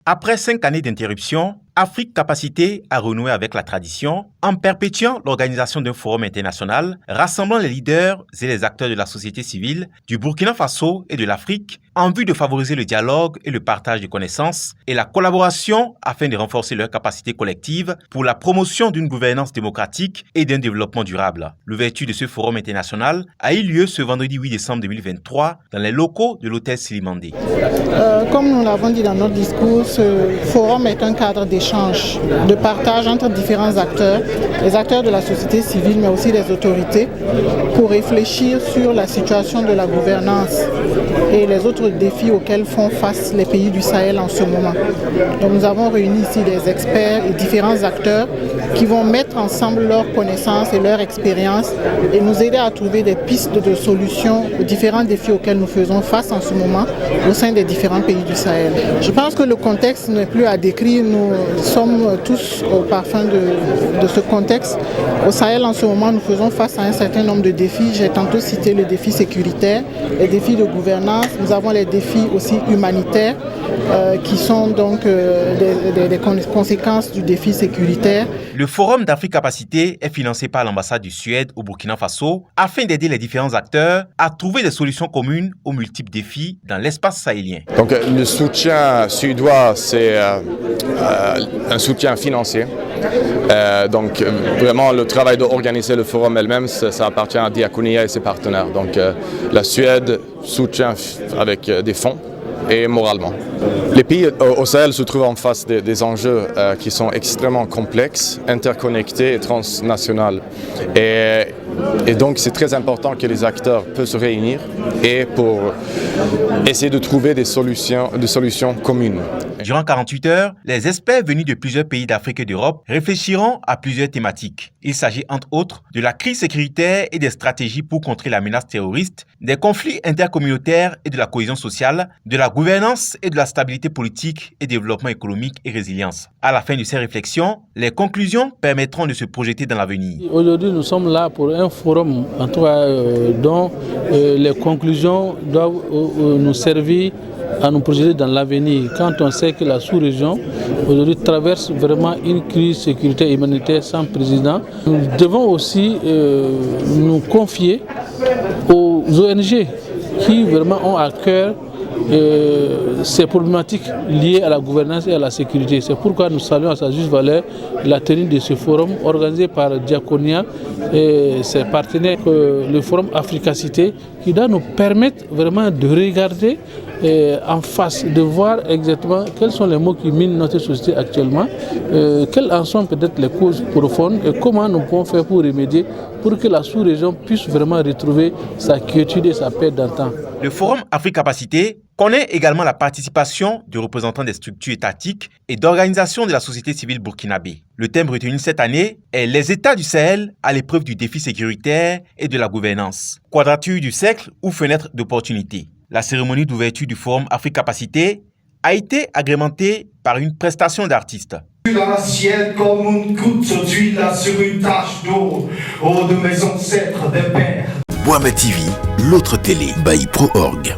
Après 5 années d'interruption, Afrique Capacité a renoué avec la tradition en perpétuant l'organisation d'un forum international rassemblant les leaders et les acteurs de la société civile du Burkina Faso et de l'Afrique en vue de favoriser le dialogue et le partage de connaissances et la collaboration afin de renforcer leurs capacités collectives pour la promotion d'une gouvernance démocratique et d'un développement durable. L'ouverture de ce forum international a eu lieu ce vendredi 8 décembre 2023 dans les locaux de l'hôtel Silimandé. Comme nous l'avons dit dans notre discours, ce forum est un cadre d'échange, de partage entre différents acteurs, les acteurs de la société civile mais aussi les autorités, pour réfléchir sur la situation de la gouvernance et les autres défis auxquels font face les pays du Sahel en ce moment. Donc nous avons réuni ici des experts et différents acteurs qui vont mettre ensemble leurs connaissances et leur expérience et nous aider à trouver des pistes de solutions aux différents défis auxquels nous faisons face en ce moment au sein des différents pays du Sahel. Je pense que le contexte n'est plus à décrire. Nous sommes tous au parfum de ce contexte. Au Sahel en ce moment, nous faisons face à un certain nombre de défis. J'ai tantôt cité le défi sécuritaire, les défis de gouvernance. Nous avons les défis aussi humanitaires qui sont donc des conséquences du défi sécuritaire. Le Forum d'Afrique Capacité est financé par l'ambassade du Suède au Burkina Faso afin d'aider les différents acteurs à trouver des solutions communes aux multiples défis dans l'espace sahélien. Donc le soutien suédois, c'est un soutien financier. Donc vraiment le travail d'organiser le forum elle-même, ça appartient à Diakonia et ses partenaires. Donc la Suède soutient avec des fonds et moralement. Les pays au Sahel se trouvent en face des enjeux qui sont extrêmement complexes, interconnectés et transnationaux. Et donc c'est très important que les acteurs puissent se réunir et pour essayer de trouver des solutions communes. Durant 48 heures, les experts venus de plusieurs pays d'Afrique et d'Europe réfléchiront à plusieurs thématiques. Il s'agit entre autres de la crise sécuritaire et des stratégies pour contrer la menace terroriste, des conflits intercommunautaires et de la cohésion sociale, de la gouvernance et de la stabilité politique et développement économique et résilience. À la fin de ces réflexions, les conclusions permettront de se projeter dans l'avenir. Aujourd'hui, nous sommes là pour un forum en tout cas, dont les conclusions doivent nous servir à nous projeter dans l'avenir. Quand on sait que la sous-région aujourd'hui traverse vraiment une crise sécuritaire et humanitaire sans précédent, nous devons aussi nous confier aux ONG qui vraiment ont à cœur ces problématiques liées à la gouvernance et à la sécurité. C'est pourquoi nous saluons à sa juste valeur la tenue de ce forum organisé par Diakonia et ses partenaires, le forum Africacité, qui doit nous permettre vraiment de regarder en face, de voir exactement quels sont les mots qui minent notre société actuellement, quelles en sont peut-être les causes profondes et comment nous pouvons faire pour remédier pour que la sous-région puisse vraiment retrouver sa quiétude et sa paix d'antan. Le Forum Afrique Capacité connaît également la participation de représentants des structures étatiques et d'organisations de la société civile burkinabé. Le thème retenu cette année est les États du Sahel à l'épreuve du défi sécuritaire et de la gouvernance. Quadrature du cercle ou fenêtre d'opportunité. La cérémonie d'ouverture du Forum Afrique Capacité a été agrémentée par une prestation d'artistes. Dans l'assiette comme une goutte d'huile sur une tache d'eau, de mes ancêtres des pères. Boama TV, l'autre télé by Pro Org.